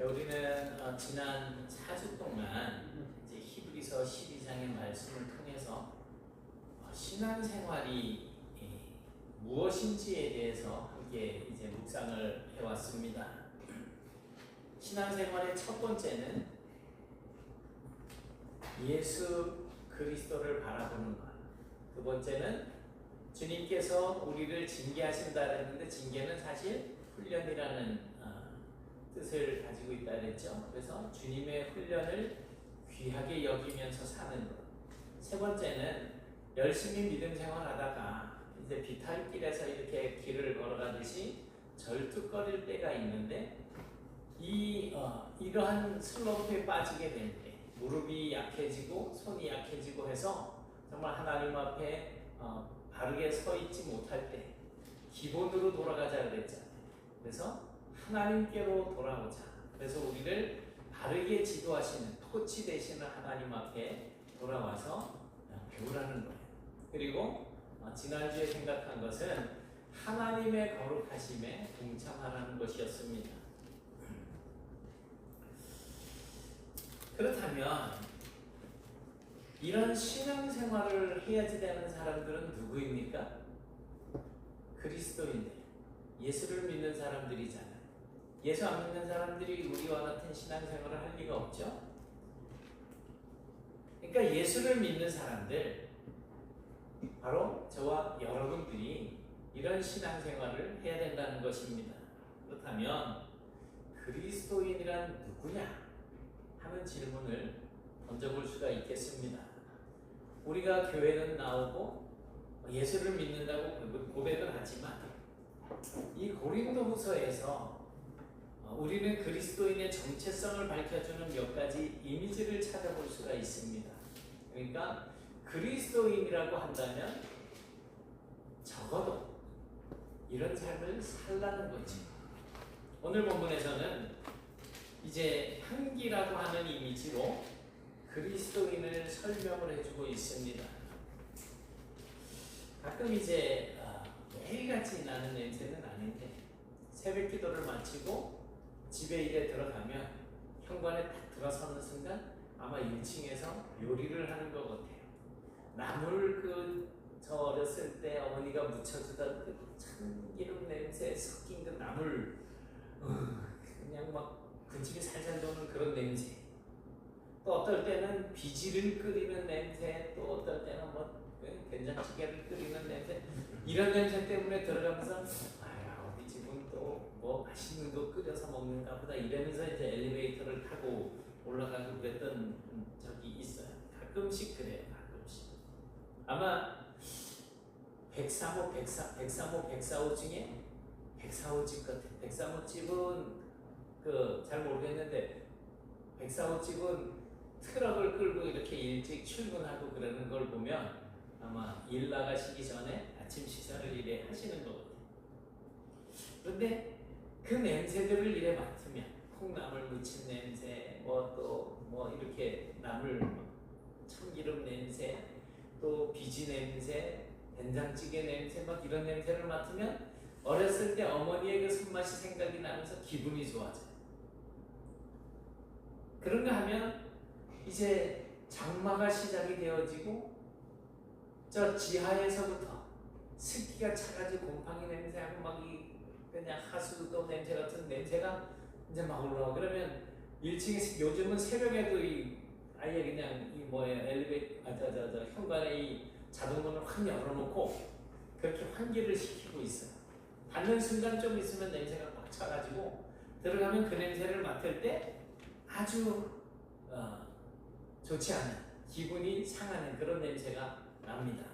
우리는 지난 4주 동안 이제 히브리서 12장의 말씀을 통해서 신앙생활이 무엇인지에 대해서 함께 이제 묵상을 해왔습니다. 신앙생활의 첫 번째는 예수 그리스도를 바라보는 것. 두 번째는 주님께서 우리를 징계하신다 했는데 징계는 사실 훈련이라는 뜻을 가지고 있다 그랬죠. 그래서 주님의 훈련을 귀하게 여기면서 사는 것. 세 번째는 열심히 믿음 생활하다가 이제 비탈길에서 이렇게 길을 걸어가듯이 절뚝거릴 때가 있는데 이러한 슬럼프에 빠지게 될 때 무릎이 약해지고 손이 약해지고 해서 정말 하나님 앞에 바르게 서 있지 못할 때 기본으로 돌아가자 그랬잖아요. 그래서 하나님께로 돌아오자. 그래서 우리를 바르게 지도하시는 코치 되시는 하나님 앞에 돌아와서 배우라는 거예요. 그리고 지난주에 생각한 것은 하나님의 거룩하심에 동참하라는 것이었습니다. 그렇다면 이런 신앙생활을 해야지 되는 사람들은 누구입니까? 그리스도인들, 예수를 믿는 사람들이잖아요. 예수 안 믿는 사람들이 우리와 같은 신앙생활을 할 리가 없죠. 그러니까 예수를 믿는 사람들, 바로 저와 여러분들이 이런 신앙생활을 해야 된다는 것입니다. 그렇다면 그리스도인이란 누구냐 하는 질문을 던져볼 수가 있겠습니다. 우리가 교회는 나오고 예수를 믿는다고 고백을 하지만 이 고린도후서에서 우리는 그리스도인의 정체성을 밝혀주는 몇 가지 이미지를 찾아볼 수가 있습니다. 그러니까 그리스도인이라고 한다면 적어도 이런 삶을 살라는 거지. 오늘 본문에서는 이제 향기라고 하는 이미지로 그리스도인을 설명을 해주고 있습니다. 가끔 이제 매일같이 나는 냄새는 아닌데 새벽 기도를 마치고 집에 이래 들어가면 현관에 딱 들어서는 순간 아마 1층에서 요리를 하는 것 같아요. 나물 저 어렸을 때 어머니가 무쳐주던 그 참기름 냄새 섞인 그 나물 그냥 막 군침이 살살 도는 그런 냄새. 또 어떨 때는 비지를 끓이는 냄새, 또 어떨 때는 된장찌개를 끓이는 냄새. 이런 냄새 때문에 들어가면서 우리 집은 또 뭐 맛있는 거 끓여서 먹는가 보다 이러면서 이제 엘리베이터를 타고 올라가고 그랬던 적이 있어요. 가끔씩 그래요. 가끔씩. 아마 103호, 104호 중에 104호 집 같아요. 103호 집은 잘 모르겠는데 104호 집은 트럭을 끌고 이렇게 일찍 출근하고 그러는 걸 보면 아마 일 나가시기 전에 아침 식사를 이래 하시는 거거든요. 그런데 그 냄새들을 이래 맡으면 콩나물 무친 냄새, 또 이렇게 나물 참기름 냄새, 또 비지 냄새, 된장찌개 냄새 막 이런 냄새를 맡으면 어렸을 때 어머니의 그 손맛이 생각이 나면서 기분이 좋아져요. 그런가 하면 이제 장마가 시작이 되어지고 저 지하에서부터 습기가 차가지고 곰팡이 냄새하고 막 그냥 하수도 냄새 같은 냄새가 이제 막 올라오고 그러면 1층에 요즘은 새벽에도 아예 그냥 엘리베이터 현관에 이 자동문을 확 열어놓고 그렇게 환기를 시키고 있어요. 닫는 순간 좀 있으면 냄새가 꽉 차가지고 들어가면 그 냄새를 맡을 때 아주 좋지 않은 기분이 상하는 그런 냄새가 납니다.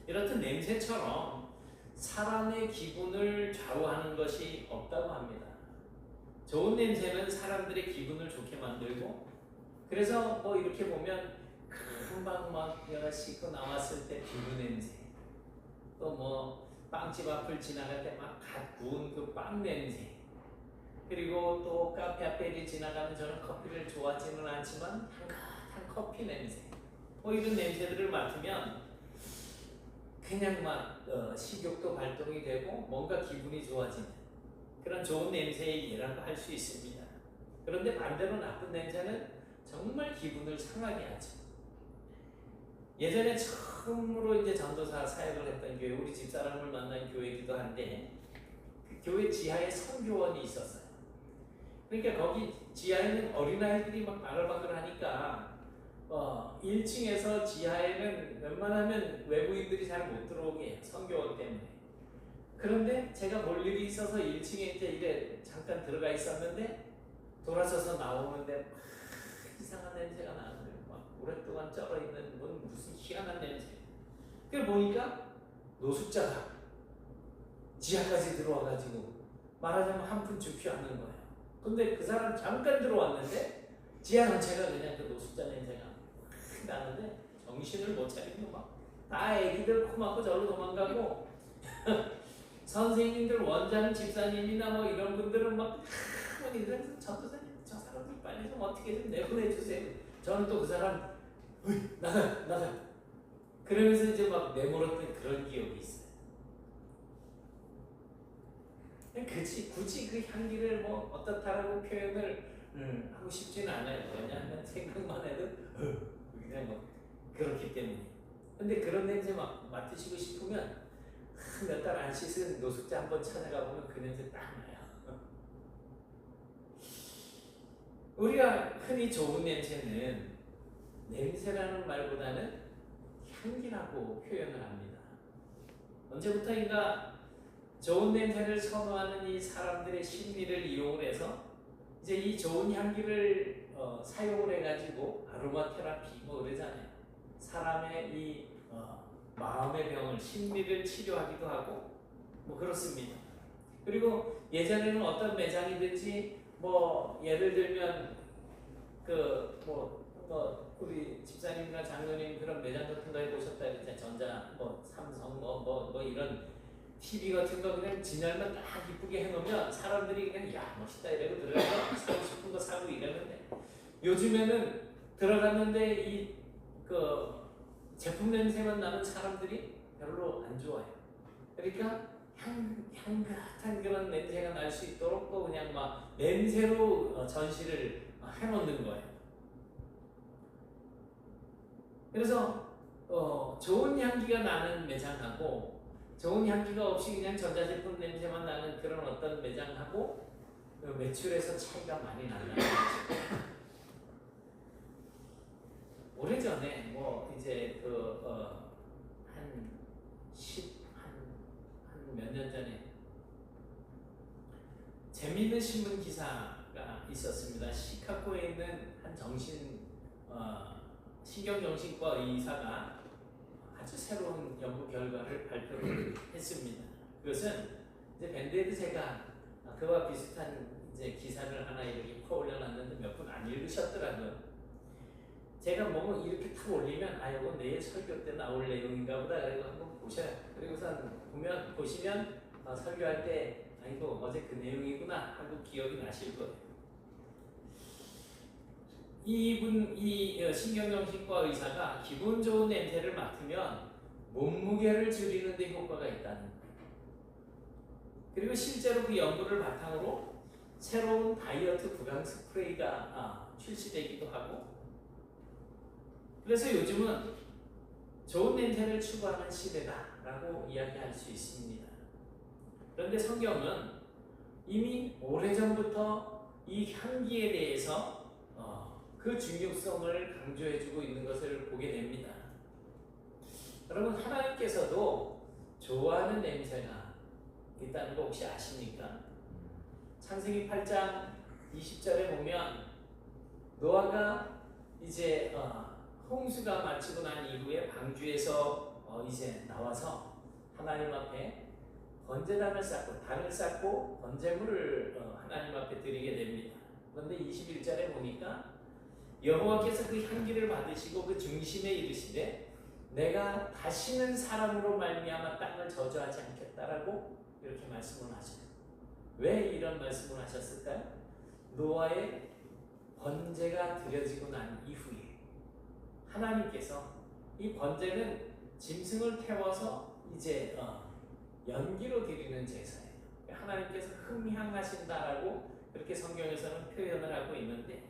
이렇듯 냄새처럼 사람의 기분을 좌우하는 것이 없다고 합니다. 좋은 냄새는 사람들의 기분을 좋게 만들고 그래서 이렇게 보면 금방 막 내가 씻고 나왔을 때 비누 냄새 또 빵집 앞을 지나갈 때 막 갓 구운 그 빵 냄새 그리고 또 카페 앞에 지나가면 저는 커피를 좋아하지는 않지만 향긋한 커피 냄새 이런 냄새들을 맡으면 그냥 막 식욕도 발동이 되고 뭔가 기분이 좋아지는 그런 좋은 냄새의 예라고 할 수 있습니다. 그런데 반대로 나쁜 냄새는 정말 기분을 상하게 하죠. 예전에 처음으로 이제 전도사 사역을 했던 교회, 우리 집사람을 만난 교회이기도 한데 그 교회 지하에 선교원이 있었어요. 그러니까 거기 지하에는 어린아이들이 막 바글바글 하니까 1층에서 지하에는 웬만하면 외부인들이 잘 못 들어오게 해요. 선교원 때문에. 그런데 제가 볼 일이 있어서 1층에 이제 이래 잠깐 들어가 있었는데 돌아서서 나오는데 막 이상한 냄새가 나는 거예요. 막 오랫동안 쩔어 있는 무슨 희한한 냄새. 그걸 보니까 노숙자가 지하까지 들어와가지고 말하자면 한 푼 주피 하는 거예요. 근데 그 사람 잠깐 들어왔는데 지하 전체가 그냥 그 노숙자 냄새가 나는데 정신을 못 차리고 막 다 애기들 코 막고 절로 도망가고 선생님들 원장 집사님이나 뭐 이런 분들은 막 이러면서 전도사님 저 사람들 빨리 좀 어떻게 좀 내보내 주세요. 저는 또 그 사람 나가 그러면서 이제 막 내몰았던 그런 기억이 있어요. 굳이 그 향기를 뭐 어떻다라고 표현을 하고 싶지는 않아요. 왜냐하면 생각만 해도 그냥 뭐 그렇기 때문에. 근데 그런 냄새 막 맡으시고 싶으면 몇 달 안 씻은 노숙자 한번 찾아가 보면 그 냄새 딱 나요. 우리가 흔히 좋은 냄새는 냄새라는 말보다는 향기라고 표현을 합니다. 언제부터인가 좋은 냄새를 선호하는 이 사람들의 심리를 이용을 해서 이제 이 좋은 향기를 사용을 해가지고 아로마 테라피 뭐 그러잖아요. 사람의 이 마음의 병을 심리를 치료하기도 하고 뭐 그렇습니다. 그리고 예전에는 어떤 매장이든지 뭐 예를 들면 우리 집사님이나 장로님 그런 매장 같은 거 해보셨다 그랬잖아요. 전자 뭐 삼성 뭐 이런 TV 같은 거 그냥 진열만 딱 이쁘게 해놓으면 사람들이 그냥 야 멋있다 이러고 들어가서 사고 싶은 거 사고 이러는데 요즘에는 들어갔는데 이 제품 냄새만 나는 사람들이 별로 안 좋아해요. 그러니까 향긋한 그런 냄새가 날 수 있도록 또 그냥 막 냄새로 전시를 해놓는 거예요. 그래서 좋은 향기가 나는 매장하고 좋은 향기가 없이 그냥 전자제품 냄새만 나는 그런 어떤 매장하고 매출에서 차이가 많이 난다는 거죠. 오래전에 뭐 이제 한 몇 년 전에 재미있는 신문 기사가 있었습니다. 시카고에 있는 한 신경정신과 의사가 아주 새로운 연구 결과를 발표를 했습니다. 그것은 이제 밴드에드제가 그와 비슷한 이제 기사를 하나 이렇게 퍼올려놨는데 몇 분 안 읽으셨더라고요. 제가 뭐 이렇게 탁 올리면 이건 내일 설교 때 나올 내용인가 보다 그리고 한번 보셔요. 그리고선 보시면 설교할 때 이거 어제 그 내용이구나 하고 기억이 나실 거예요. 이 신경정신과 의사가 기분 좋은 냄새를 맡으면 몸무게를 줄이는 데 효과가 있다는 거예요. 그리고 실제로 그 연구를 바탕으로 새로운 다이어트 구강 스프레이가 출시되기도 하고 그래서 요즘은 좋은 냄새를 추구하는 시대다라고 이야기할 수 있습니다. 그런데 성경은 이미 오래전부터 이 향기에 대해서 그 중요성을 강조해주고 있는 것을 보게 됩니다. 여러분 하나님께서도 좋아하는 냄새가 있다는 거 혹시 아십니까? 창세기 8장 20절에 보면 노아가 이제 홍수가 마치고 난 이후에 방주에서 이제 나와서 하나님 앞에 번제단을 쌓고 단을 쌓고 번제물을 하나님 앞에 드리게 됩니다. 그런데 21절에 보니까 여호와께서 그 향기를 받으시고 그 중심에 이르시되 내가 다시는 사람으로 말미암아 땅을 저주하지 않겠다라고 이렇게 말씀을 하셔요. 왜 이런 말씀을 하셨을까요? 노아의 번제가 드려지고 난 이후에 하나님께서 이 번제는 짐승을 태워서 이제 연기로 드리는 제사예요. 하나님께서 흠향하신다라고 그렇게 성경에서는 표현을 하고 있는데,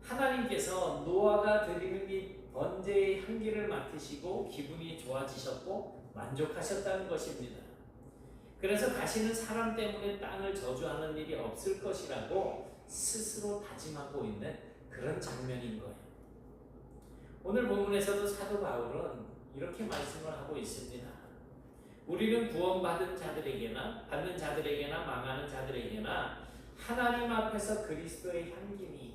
하나님께서 노아가 드리는 이 번제의 향기를 맡으시고 기분이 좋아지셨고 만족하셨다는 것입니다. 그래서 다시는 사람 때문에 땅을 저주하는 일이 없을 것이라고 스스로 다짐하고 있는 그런 장면인 거예요. 오늘 본문에서도 사도 바울은 이렇게 말씀을 하고 있습니다. 우리는 구원받은 자들에게나 받는 자들에게나 망하는 자들에게나 하나님 앞에서 그리스도의 향기니,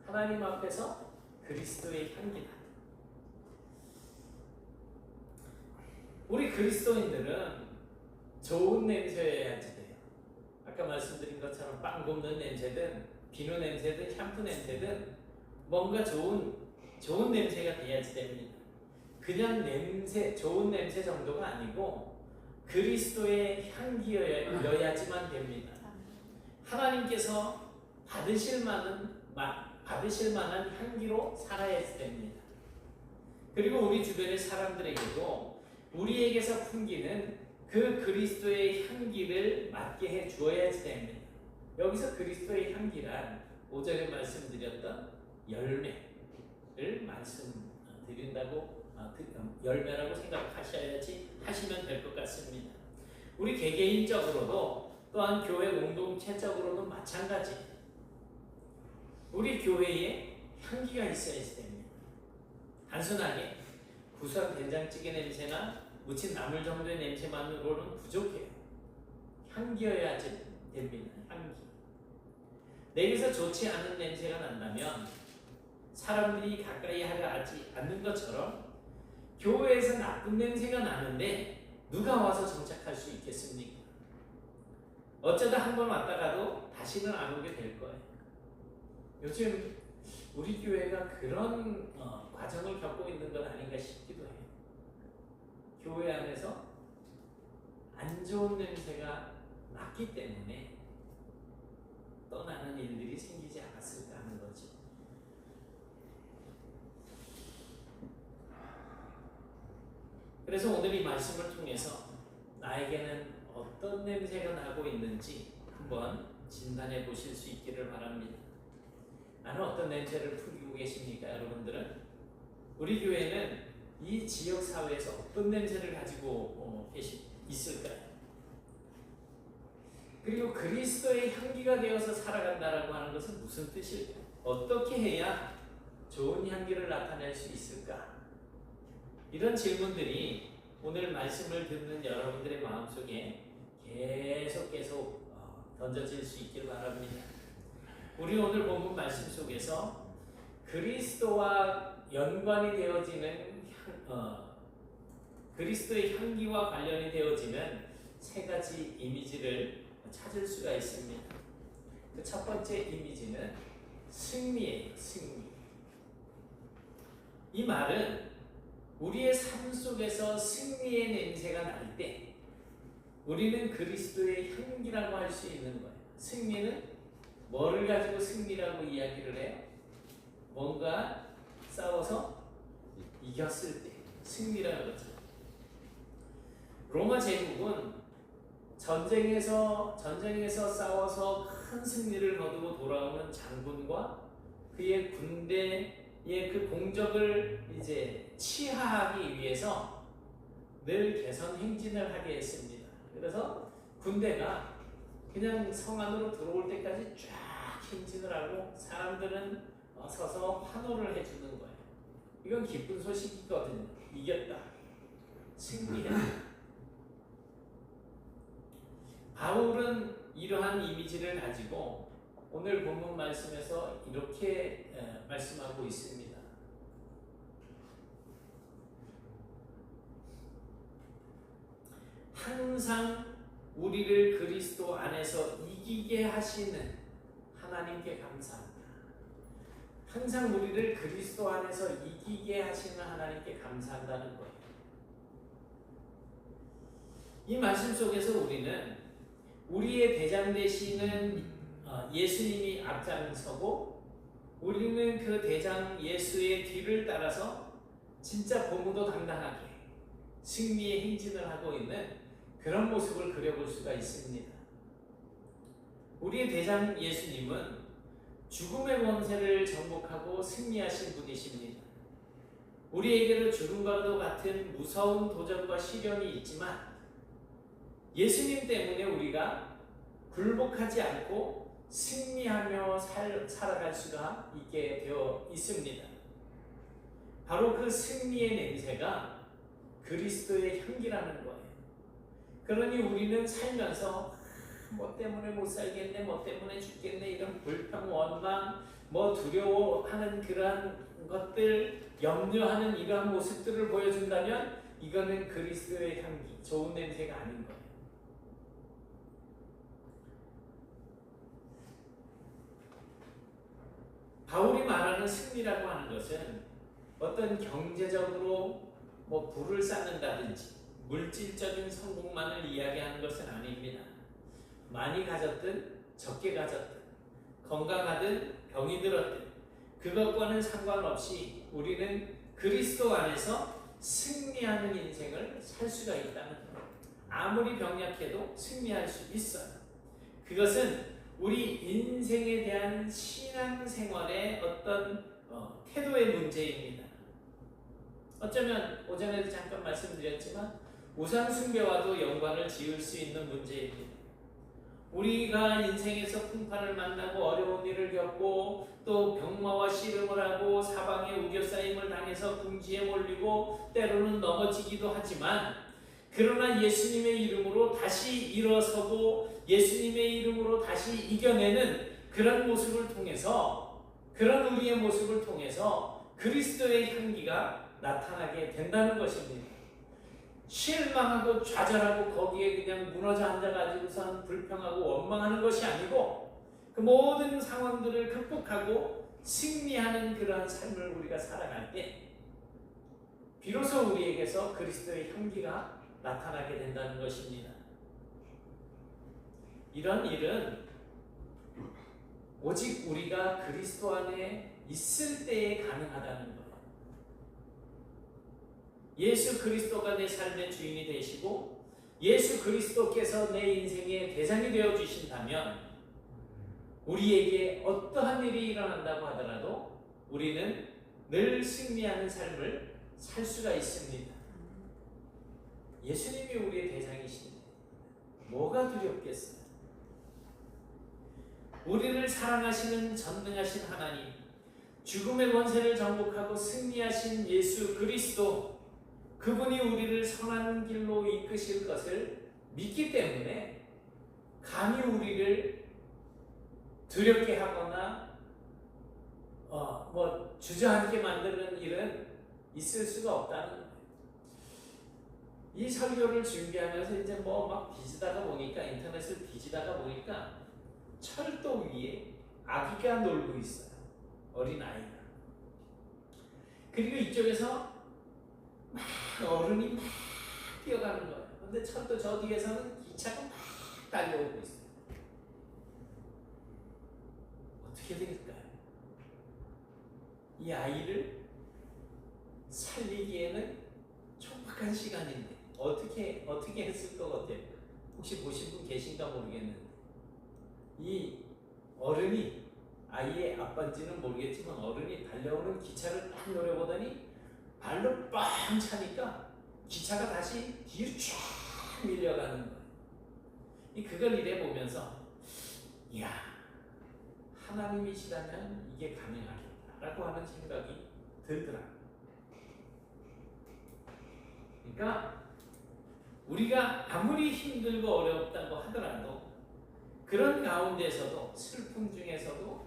하나님 앞에서 그리스도의 향기다. 우리 그리스도인들은 좋은 냄새여야지 돼요. 아까 말씀드린 것처럼 빵 굽는 냄새든 비누 냄새든 샴푸 냄새든 뭔가 좋은 냄새가 돼야지 됩니다. 그냥 냄새, 좋은 냄새 정도가 아니고 그리스도의 향기여야지만 됩니다. 하나님께서 받으실 만한 향기로 살아야 됩니다. 그리고 우리 주변의 사람들에게도 우리에게서 풍기는 그 그리스도의 향기를 맡게 해 주어야지 됩니다. 여기서 그리스도의 향기란 5절에 말씀드렸던 열매를 말씀드린다고, 열매라고 하시면 될 것 같습니다. 우리 개개인적으로도 또한 교회 공동체적으로도 마찬가지. 우리 교회에 향기가 있어야지 됩니다. 단순하게 구수한 된장찌개 냄새나 묻힌 나물 정도의 냄새만으로는 부족해요. 향기여야지 됩니다. 향기. 내게서 좋지 않은 냄새가 난다면 사람들이 가까이 하지 않는 것처럼 교회에서 나쁜 냄새가 나는데 누가 와서 정착할 수 있겠습니까? 어쩌다 한 번 왔다가도 다시는 안 오게 될 거예요. 요즘 우리 교회가 그런 과정을 겪고 있는 건 아닌가 싶기도 해요. 교회 안에서 안 좋은 냄새가 났기 때문에 떠나는 일들이 생기지 않았을까 하는 거지. 그래서 오늘 이 말씀을 통해서 나에게는 어떤 냄새가 나고 있는지 한번 진단해 보실 수 있기를 바랍니다. 나는 어떤 냄새를 풍기고 계십니까, 여러분들은? 우리 교회는 이 지역 사회에서 어떤 냄새를 가지고 있을까요? 그리고 그리스도의 향기가 되어서 살아간다라고 하는 것은 무슨 뜻일까요? 어떻게 해야 좋은 향기를 나타낼 수 있을까? 이런 질문들이 오늘 말씀을 듣는 여러분들의 마음속에 계속 던져질 수 있길 바랍니다. 우리 오늘 본문 말씀 속에서 그리스도와 연관이 되어지는 그리스도의 향기와 관련이 되어지는 세 가지 이미지를 찾을 수가 있습니다. 그 첫 번째 이미지는 승리예요. 승리. 이 말은 우리의 삶 속에서 승리의 냄새가 날 때 우리는 그리스도의 향기라고 할 수 있는 거예요. 승리는 뭐를 가지고 승리라고 이야기를 해요? 뭔가 싸워서 이겼을 때 승리라는 거죠. 로마 제국은 전쟁에서 싸워서 큰 승리를 거두고 돌아오는 장군과 그의 군대의 그 공적을 이제 치하하기 위해서 늘 개선 행진을 하게 했습니다. 그래서 군대가 그냥 성 안으로 들어올 때까지 쫙 행진을 하고 사람들은 서서 환호를 해주는 거예요. 이건 기쁜 소식이거든요. 이겼다. 승리했다. 바울은 이러한 이미지를 가지고 오늘 본문 말씀에서 이렇게 말씀하고 있습니다. 항상 우리를 그리스도 안에서 이기게 하시는 하나님께 감사합니다. 항상 우리를 그리스도 안에서 이기게 하시는 하나님께 감사한다는 거예요. 이 말씀 속에서 우리는 우리의 대장 되시는 예수님이 앞장서고 우리는 그 대장 예수의 뒤를 따라서 진짜 고무도 당당하게 승리의 행진을 하고 있는 그런 모습을 그려볼 수가 있습니다. 우리의 대장 예수님은 죽음의 권세를 정복하고 승리하신 분이십니다. 우리에게도 죽음과도 같은 무서운 도전과 시련이 있지만 예수님 때문에 우리가 굴복하지 않고 승리하며 살아갈 수가 있게 되어 있습니다. 바로 그 승리의 냄새가 그리스도의 향기라는 거예요. 그러니 우리는 살면서 뭐 때문에 못 살겠네, 뭐 때문에 죽겠네, 이런 불평, 원망, 뭐 두려워하는 그러한 것들, 염려하는 이러한 모습들을 보여준다면 이거는 그리스도의 향기, 좋은 냄새가 아닌 거예요. 바울이 말하는 승리라고 하는 것은 어떤 경제적으로 뭐 부를 쌓는다든지 물질적인 성공만을 이야기하는 것은 아닙니다. 많이 가졌든 적게 가졌든 건강하든 병이 들었든 그것과는 상관없이 우리는 그리스도 안에서 승리하는 인생을 살 수가 있다는 거예요. 아무리 병약해도 승리할 수 있어요. 그것은 우리 인생에 대한 신앙생활의 어떤 태도의 문제입니다. 어쩌면 오전에도 잠깐 말씀드렸지만 우상 숭배와도 연관을 지을 수 있는 문제입니다. 우리가 인생에서 풍파를 만나고 어려운 일을 겪고 또 병마와 씨름을 하고 사방에 우겨싸임을 당해서 궁지에 몰리고 때로는 넘어지기도 하지만 그러나 예수님의 이름으로 다시 일어서고 예수님의 이름으로 다시 이겨내는 그런 모습을 통해서 그런 우리의 모습을 통해서 그리스도의 향기가 나타나게 된다는 것입니다. 실망하고 좌절하고 거기에 그냥 무너져 앉아가지고선 불평하고 원망하는 것이 아니고 그 모든 상황들을 극복하고 승리하는 그러한 삶을 우리가 살아갈 때 비로소 우리에게서 그리스도의 향기가 나타나게 된다는 것입니다. 이런 일은 오직 우리가 그리스도 안에 있을 때에 가능하다는 거예요. 예수 그리스도가 내 삶의 주인이 되시고 예수 그리스도께서 내 인생의 대상이 되어 주신다면 우리에게 어떠한 일이 일어난다고 하더라도 우리는 늘 승리하는 삶을 살 수가 있습니다. 예수님이 우리의 대상이신데 뭐가 두렵겠어요? 우리를 사랑하시는 전능하신 하나님, 죽음의 권세를 정복하고 승리하신 예수 그리스도, 그분이 우리를 선한 길로 이끄실 것을 믿기 때문에 감히 우리를 두렵게 하거나 주저앉게 만드는 일은 있을 수가 없다는 거예요. 이 설교를 준비하면서 이제 막 뒤지다가 보니까 인터넷을 뒤지다가 보니까 철도 위에 아기가 놀고 있어요. 어린 아이가. 그리고 이쪽에서 막 어른이 막 뛰어가는 거예요. 근데 철도 저 뒤에서는 기차가 막 달려오고 있어요. 어떻게 될까요? 이 아이를 살리기에는 촉박한 시간인데 어떻게 했을 것 같아요? 혹시 보신 분 계신가 모르겠는데 이 어른이 아이의 아빠인지는 모르겠지만 어른이 달려오는 기차를 딱 노려보더니 발로 빵 차니까 기차가 다시 뒤로 쫙 밀려가는 거예요. 그걸 이래 보면서 이야, 하나님이시라면 이게 가능하겠다라고 하는 생각이 들더라고요. 그러니까 우리가 아무리 힘들고 어렵다고 하더라도 그런 가운데서도 슬픔 중에서도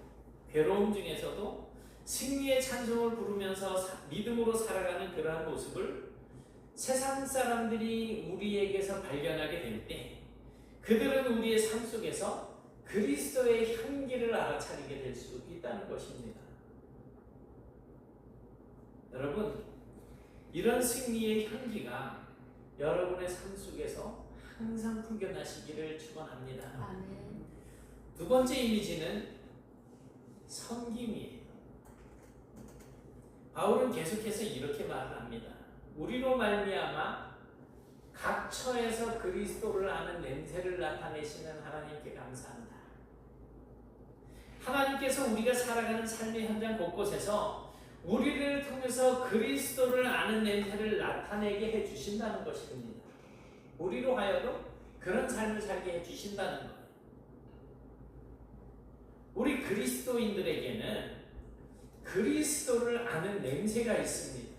괴로움 중에서도 승리의 찬송을 부르면서 믿음으로 살아가는 그러한 모습을 세상 사람들이 우리에게서 발견하게 될 때 그들은 우리의 삶 속에서 그리스도의 향기를 알아차리게 될 수 있다는 것입니다. 여러분, 이런 승리의 향기가 여러분의 삶 속에서 항상 풍겨나시기를 축원합니다. 아멘. 두 번째 이미지는 섬김이에요. 바울은 계속해서 이렇게 말을 합니다. 우리로 말미암아 각 처에서 그리스도를 아는 냄새를 나타내시는 하나님께 감사합니다. 하나님께서 우리가 살아가는 삶의 현장 곳곳에서 우리를 통해서 그리스도를 아는 냄새를 나타내게 해주신다는 것입니다. 우리로 하여금 그런 삶을 살게 해주신다는 거예요. 우리 그리스도인들에게는 그리스도를 아는 냄새가 있습니다.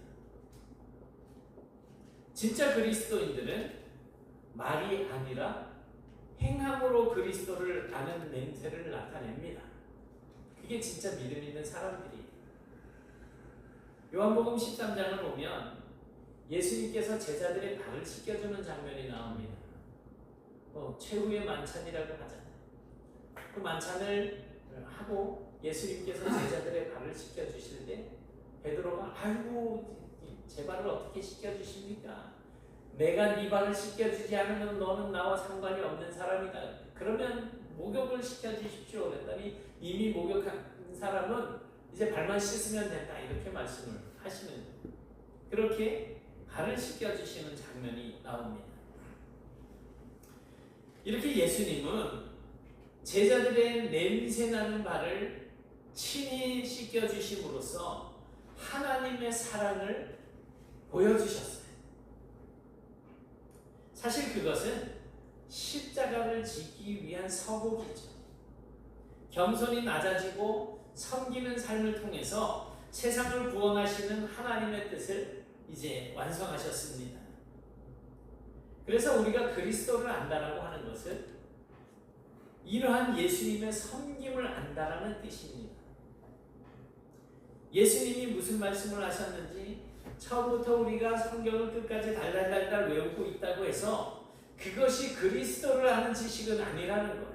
진짜 그리스도인들은 말이 아니라 행함으로 그리스도를 아는 냄새를 나타냅니다. 그게 진짜 믿음 있는 사람들이에요. 요한복음 13장을 보면 예수님께서 제자들의 발을 씻겨주는 장면이 나옵니다. 최후의 만찬이라고 하잖아요. 그 만찬을 하고 예수님께서 제자들의 발을 씻겨주실 때 베드로가 아이고 제 발을 어떻게 씻겨주십니까? 내가 네 발을 씻겨주지 않으면 너는 나와 상관이 없는 사람이다. 그러면 목욕을 시켜주십시오. 그랬더니 이미 목욕한 사람은 이제 발만 씻으면 된다. 이렇게 말씀을 하시는 거예요. 그렇게 발을 씻겨주시는 장면이 나옵니다. 이렇게 예수님은 제자들의 냄새나는 발을 친히 씻겨주심으로써 하나님의 사랑을 보여주셨어요. 사실 그것은 십자가를 지기 위한 서곡이죠. 겸손히 낮아지고 섬기는 삶을 통해서 세상을 구원하시는 하나님의 뜻을 이제 완성하셨습니다. 그래서 우리가 그리스도를 안다라고 하는 것은 이러한 예수님의 섬김을 안다라는 뜻입니다. 예수님이 무슨 말씀을 하셨는지 처음부터 우리가 성경을 끝까지 달달달달 외우고 있다고 해서 그것이 그리스도를 아는 지식은 아니라는 거예요.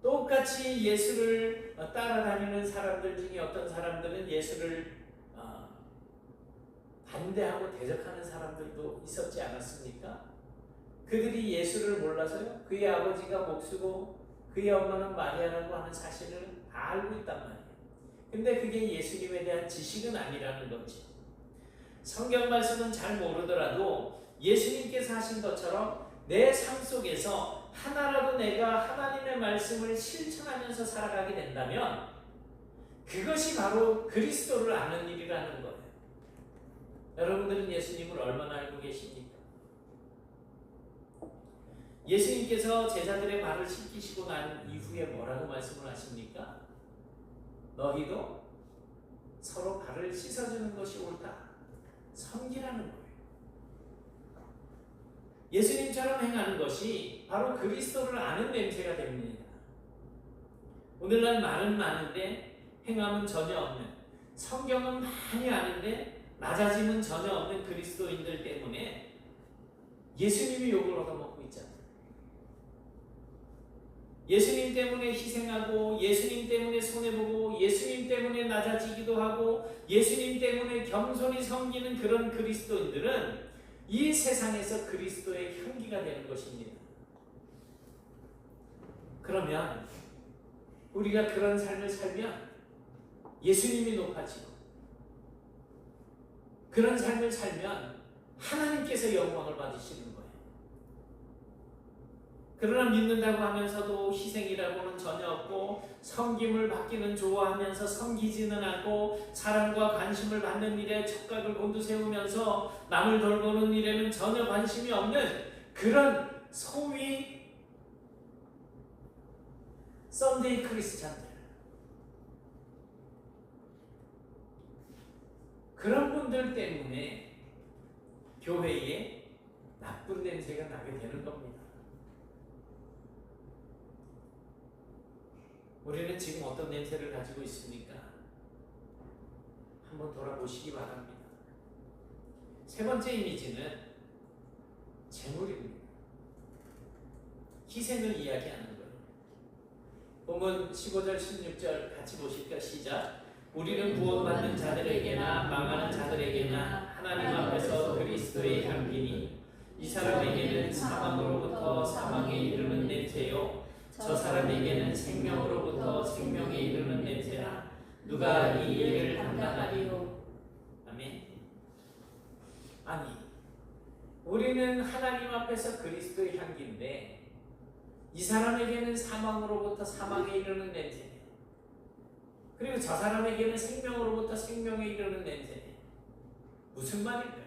똑같이 예수를 따라다니는 사람들 중에 어떤 사람들은 예수를 반대하고 대적하는 사람들도 있었지 않았습니까? 그들이 예수를 몰라서요. 그의 아버지가 목수고 그의 엄마는 마리아라고 하는 사실을 다 알고 있단 말이에요. 근데 그게 예수님에 대한 지식은 아니라는 거죠. 성경 말씀은 잘 모르더라도 예수님께서 하신 것처럼 내 삶 속에서 하나라도 내가 하나님의 말씀을 실천하면서 살아가게 된다면 그것이 바로 그리스도를 아는 일이라는 거예요. 여러분들은 예수님을 얼마나 알고 계십니까? 예수님께서 제자들의 발을 씻기시고 난 이후에 뭐라고 말씀을 하십니까? 너희도 서로 발을 씻어주는 것이 옳다. 섬기라는 거예요. 예수님처럼 행하는 것이 바로 그리스도를 아는 냄새가 됩니다. 오늘날 말은 많은데 행함은 전혀 없는, 성경은 많이 아는데 낮아짐은 전혀 없는 그리스도인들 때문에 예수님이 욕을 얻어먹고 있잖아요. 예수님 때문에 희생하고 예수님 때문에 손해보고 예수님 때문에 낮아지기도 하고 예수님 때문에 겸손히 섬기는 그런 그리스도인들은 이 세상에서 그리스도의 향기가 되는 것입니다. 그러면 우리가 그런 삶을 살면 예수님이 높아지고 그런 삶을 살면 하나님께서 영광을 받으시는 거예요. 그러나 믿는다고 하면서도 희생이라고는 전혀 없고 섬김을 받기는 좋아하면서 섬기지는 않고 사랑과 관심을 받는 일에 촉각을 곤두세우면서 남을 돌보는 일에는 전혀 관심이 없는 그런 소위 썬데이 크리스찬들, 그런 분들 때문에 교회에 나쁜 냄새가 나게 되는 겁니다. 우리는 지금 어떤 냄새를 가지고 있습니까? 한번 돌아보시기 바랍니다. 세 번째 이미지는 재물입니다. 희생을 이야기하는 거예요. 본문 15절 16절 같이 보실까? 시작. 우리는 구원받는 자들에게나 망하는 자들에게나 하나님 앞에서 그리스도의 향기니 이 사람에게는 사망으로부터 사망에 이르는 냄새요 저 사람에게는 생명으로부터 생명에 이르는 냄새라. 누가 이 일을 감당하리요? 아멘. 아니, 우리는 하나님 앞에서 그리스도의 향기인데 이 사람에게는 사망으로부터 사망에 이르는 냄새예요. 그리고 저 사람에게는 생명으로부터 생명에 이르는 냄새예요. 무슨 말일까요?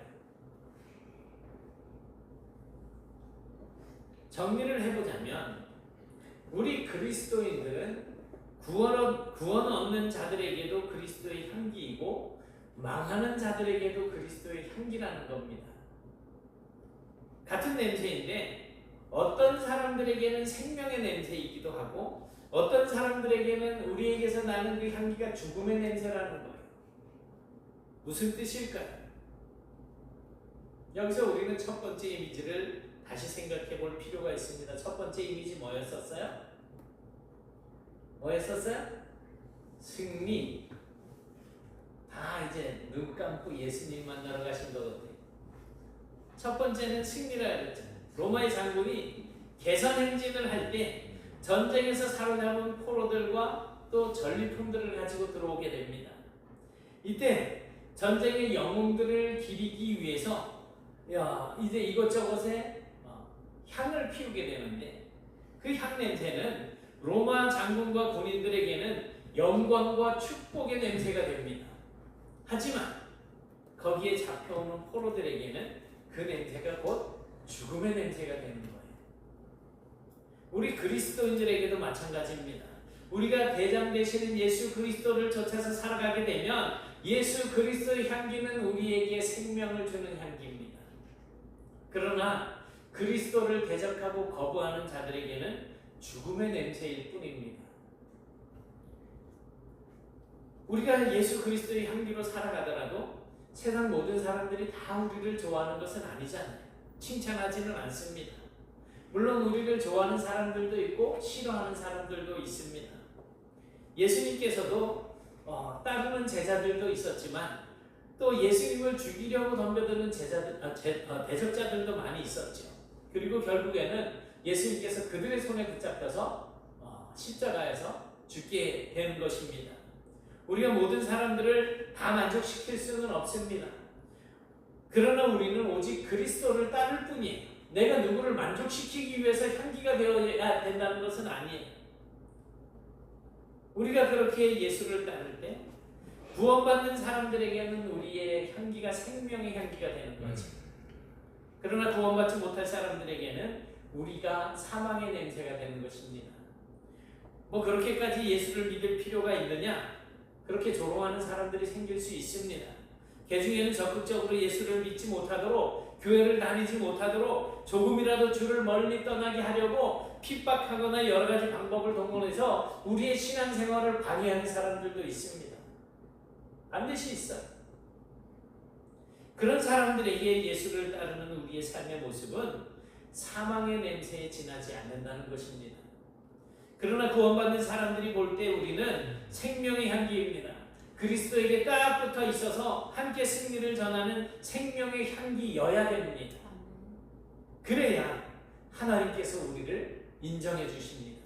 정리를 해보자면 우리 그리스도인들은 구원 얻는 자들에게도 그리스도의 향기이고 망하는 자들에게도 그리스도의 향기라는 겁니다. 같은 냄새인데 어떤 사람들에게는 생명의 냄새이기도 하고 어떤 사람들에게는 우리에게서 나는 그 향기가 죽음의 냄새라는 거예요. 무슨 뜻일까요? 여기서 우리는 첫 번째 이미지를 다시 생각해 볼 필요가 있습니다. 첫 번째 이미지 뭐였었어요? 뭐였었어요? 승리. 다 이제 눈 감고 예수님 만나러 가신 거거든요. 첫 번째는 승리라 그랬잖아요. 로마의 장군이 개선 행진을 할 때 전쟁에서 사로잡은 포로들과 또 전리품들을 가지고 들어오게 됩니다. 이때 전쟁의 영웅들을 기리기 위해서 이제 이것저것에 향을 피우게 되는데 그 향 냄새는 로마 장군과 군인들에게는 영광과 축복의 냄새가 됩니다. 하지만 거기에 잡혀오는 포로들에게는 그 냄새가 곧 죽음의 냄새가 되는 거예요. 우리 그리스도인들에게도 마찬가지입니다. 우리가 대장 되시는 예수 그리스도를 쫓아서 살아가게 되면 예수 그리스도의 향기는 우리에게 생명을 주는 향기입니다. 그러나 그리스도를 대적하고 거부하는 자들에게는 죽음의 냄새일 뿐입니다. 우리가 예수 그리스도의 향기로 살아가더라도 세상 모든 사람들이 다 우리를 좋아하는 것은 아니잖아요. 칭찬하지는 않습니다. 물론 우리를 좋아하는 사람들도 있고 싫어하는 사람들도 있습니다. 예수님께서도 따르는 제자들도 있었지만 또 예수님을 죽이려고 덤벼드는 대적자들도 많이 있었죠. 그리고 결국에는 예수님께서 그들의 손에 붙잡혀서 십자가에서 죽게 되는 것입니다. 우리가 모든 사람들을 다 만족시킬 수는 없습니다. 그러나 우리는 오직 그리스도를 따를 뿐이에요. 내가 누구를 만족시키기 위해서 향기가 되어야 된다는 것은 아니에요. 우리가 그렇게 예수를 따를 때 구원받는 사람들에게는 우리의 향기가 생명의 향기가 되는 거죠. 그러나 구원받지 못할 사람들에게는 우리가 사망의 냄새가 되는 것입니다. 그렇게까지 예수를 믿을 필요가 있느냐? 그렇게 조롱하는 사람들이 생길 수 있습니다. 그 중에는 적극적으로 예수를 믿지 못하도록, 교회를 다니지 못하도록 조금이라도 주를 멀리 떠나게 하려고 핍박하거나 여러 가지 방법을 동원해서 우리의 신앙생활을 방해하는 사람들도 있습니다. 반드시 있어요. 그런 사람들에게 예수를 따르는 우리의 삶의 모습은 사망의 냄새에 지나지 않는다는 것입니다. 그러나 구원받는 사람들이 볼 때 우리는 생명의 향기입니다. 그리스도에게 딱 붙어 있어서 함께 승리를 전하는 생명의 향기여야 됩니다. 그래야 하나님께서 우리를 인정해 주십니다.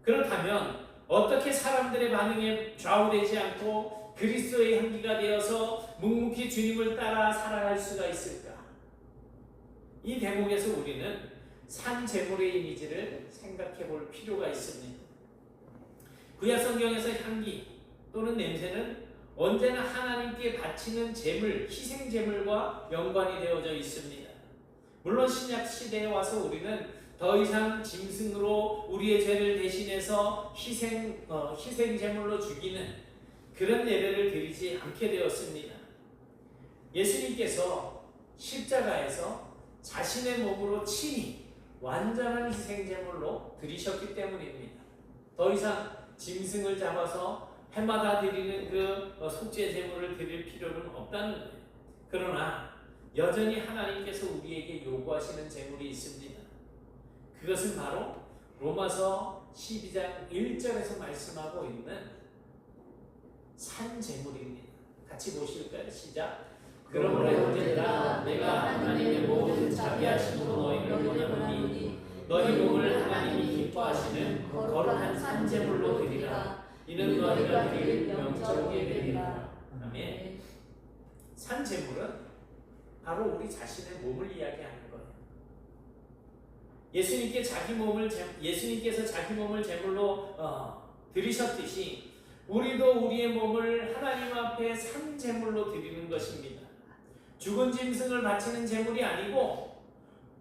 그렇다면 어떻게 사람들의 반응에 좌우되지 않고 그리스도의 향기가 되어서 묵묵히 주님을 따라 살아갈 수가 있을까? 이 대목에서 우리는 산 제물의 이미지를 생각해 볼 필요가 있습니다. 구약 성경에서 향기 또는 냄새는 언제나 하나님께 바치는 제물, 희생 제물과 연관이 되어져 있습니다. 물론 신약 시대에 와서 우리는 더 이상 짐승으로 우리의 죄를 대신해서 희생 제물로 죽이는 그런 예배를 드리지 않게 되었습니다. 예수님께서 십자가에서 자신의 몸으로 친히 완전한 희생 제물로 드리셨기 때문입니다. 더 이상 짐승을 잡아서 해마다 드리는 그 속죄 제물을 드릴 필요는 없다는 거예요. 그러나 여전히 하나님께서 우리에게 요구하시는 제물이 있습니다. 그것은 바로 로마서 12장 1절에서 말씀하고 있는 산 제물입니다. 같이 보실까요? 시작. 그러므로 형제들아 내가 하나님의 모든 자비하심으로 너희를 원하노니 너희 몸을 하나님이 기뻐하시는 거룩한 산 제물로 드리라. 이는 너희가 드릴 명적 예배니라. 아멘. 산 제물은 바로 우리 자신의 몸을 이야기하는 거예요. 예수님께서 자기 몸을 제물로 드리셨듯이 우리도 우리의 몸을 하나님 앞에 산 제물로 드리는 것입니다. 죽은 짐승을 바치는 제물이 아니고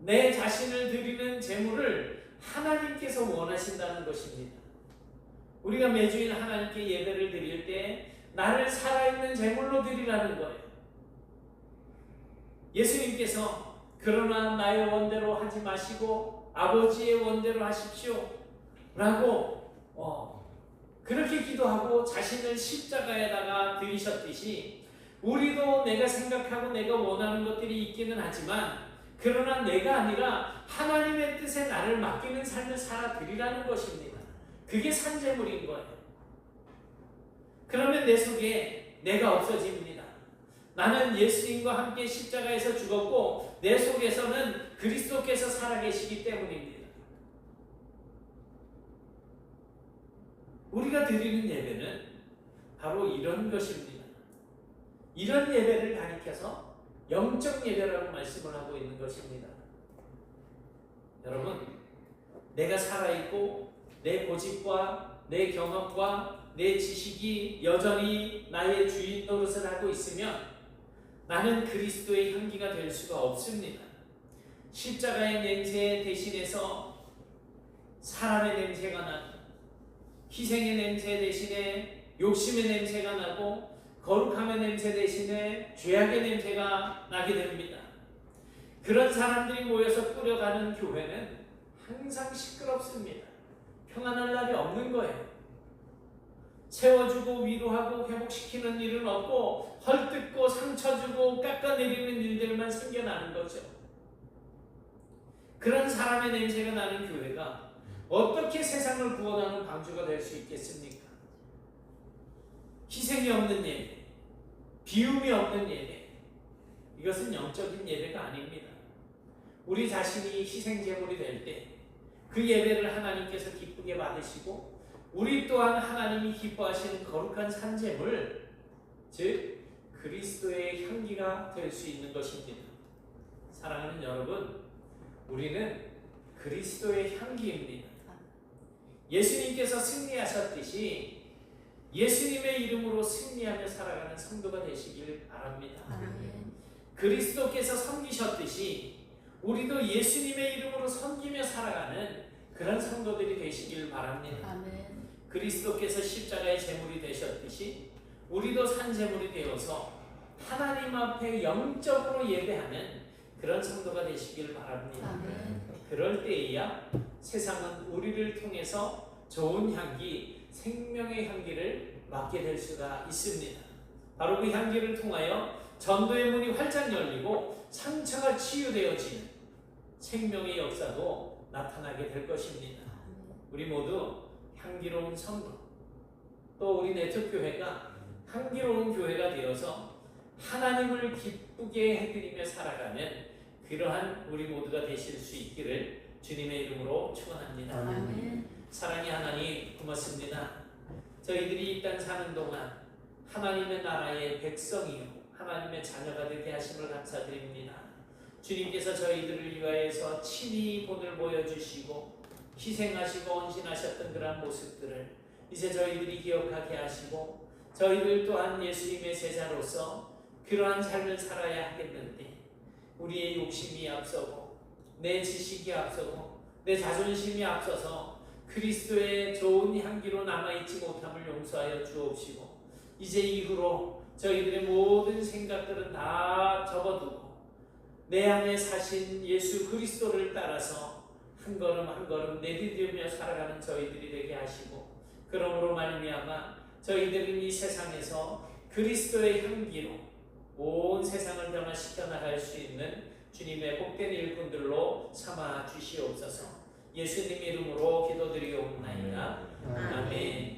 내 자신을 드리는 제물을 하나님께서 원하신다는 것입니다. 우리가 매주일 하나님께 예배를 드릴 때 나를 살아있는 제물로 드리라는 거예요. 예수님께서 그러나 나의 원대로 하지 마시고 아버지의 원대로 하십시오 라고 그렇게 기도하고 자신을 십자가에다가 드리셨듯이 우리도 내가 생각하고 내가 원하는 것들이 있기는 하지만 그러나 내가 아니라 하나님의 뜻에 나를 맡기는 삶을 살아드리라는 것입니다. 그게 산제물인 거예요. 그러면 내 속에 내가 없어집니다. 나는 예수님과 함께 십자가에서 죽었고 내 속에서는 그리스도께서 살아계시기 때문입니다. 우리가 드리는 예배는 바로 이런 것입니다. 이런 예배를 가리켜서 영적 예배라고 말씀을 하고 있는 것입니다. 여러분, 내가 살아있고 내 고집과 내 경험과 내 지식이 여전히 나의 주인 노릇을 하고 있으면 나는 그리스도의 향기가 될 수가 없습니다. 십자가의 냄새 대신해서 사람의 냄새가 나고 희생의 냄새 대신에 욕심의 냄새가 나고 거룩함의 냄새 대신에 죄악의 냄새가 나게 됩니다. 그런 사람들이 모여서 꾸려가는 교회는 항상 시끄럽습니다. 평안할 날이 없는 거예요. 세워주고 위로하고 회복시키는 일은 없고 헐뜯고 상처주고 깎아내리는 일들만 생겨나는 거죠. 그런 사람의 냄새가 나는 교회가 어떻게 세상을 구원하는 방주가 될 수 있겠습니까? 희생이 없는 예배, 비움이 없는 예배, 이것은 영적인 예배가 아닙니다. 우리 자신이 희생제물이 될 때 그 예배를 하나님께서 기쁘게 받으시고 우리 또한 하나님이 기뻐하시는 거룩한 산제물, 즉 그리스도의 향기가 될 수 있는 것입니다. 사랑하는 여러분, 우리는 그리스도의 향기입니다. 예수님께서 승리하셨듯이 예수님의 이름으로 승리하며 살아가는 성도가 되시길 바랍니다. 아멘. 그리스도께서 섬기셨듯이 우리도 예수님의 이름으로 섬기며 살아가는 그런 성도들이 되시길 바랍니다. 아멘. 그리스도께서 십자가의 제물이 되셨듯이 우리도 산제물이 되어서 하나님 앞에 영적으로 예배하는 그런 성도가 되시길 바랍니다. 아멘. 그럴 때에야 세상은 우리를 통해서 좋은 향기, 생명의 향기를 맡게 될 수가 있습니다. 바로 그 향기를 통하여 전도의 문이 활짝 열리고 상처가 치유되어지는 생명의 역사도 나타나게 될 것입니다. 우리 모두 향기로운 성도, 또 우리 네트교회가 향기로운 교회가 되어서 하나님을 기쁘게 해드리며 살아가는 그러한 우리 모두가 되실 수 있기를 주님의 이름으로 축원합니다. 아멘. 사랑의 하나님, 고맙습니다. 저희들이 이 땅 사는 동안 하나님의 나라의 백성이요 하나님의 자녀가 되게 하심을 감사드립니다. 주님께서 저희들을 위하여서 친히 본을 보여주시고 희생하시고 헌신하셨던 그러한 모습들을 이제 저희들이 기억하게 하시고 저희들 또한 예수님의 제자로서 그러한 삶을 살아야 하겠는데 우리의 욕심이 앞서고 내 지식이 앞서고 내 자존심이 앞서서 그리스도의 좋은 향기로 남아있지 못함을 용서하여 주옵시고 이제 이후로 저희들의 모든 생각들은 다 접어두고 내 안에 사신 예수 그리스도를 따라서 한 걸음 한 걸음 내디디며 살아가는 저희들이 되게 하시고 그러므로 말미암아 저희들은 이 세상에서 그리스도의 향기로 온 세상을 변화시켜 나갈 수 있는 주님의 복된 일꾼들로 삼아 주시옵소서. 예수님 이름으로 기도드리옵나이다. 아멘.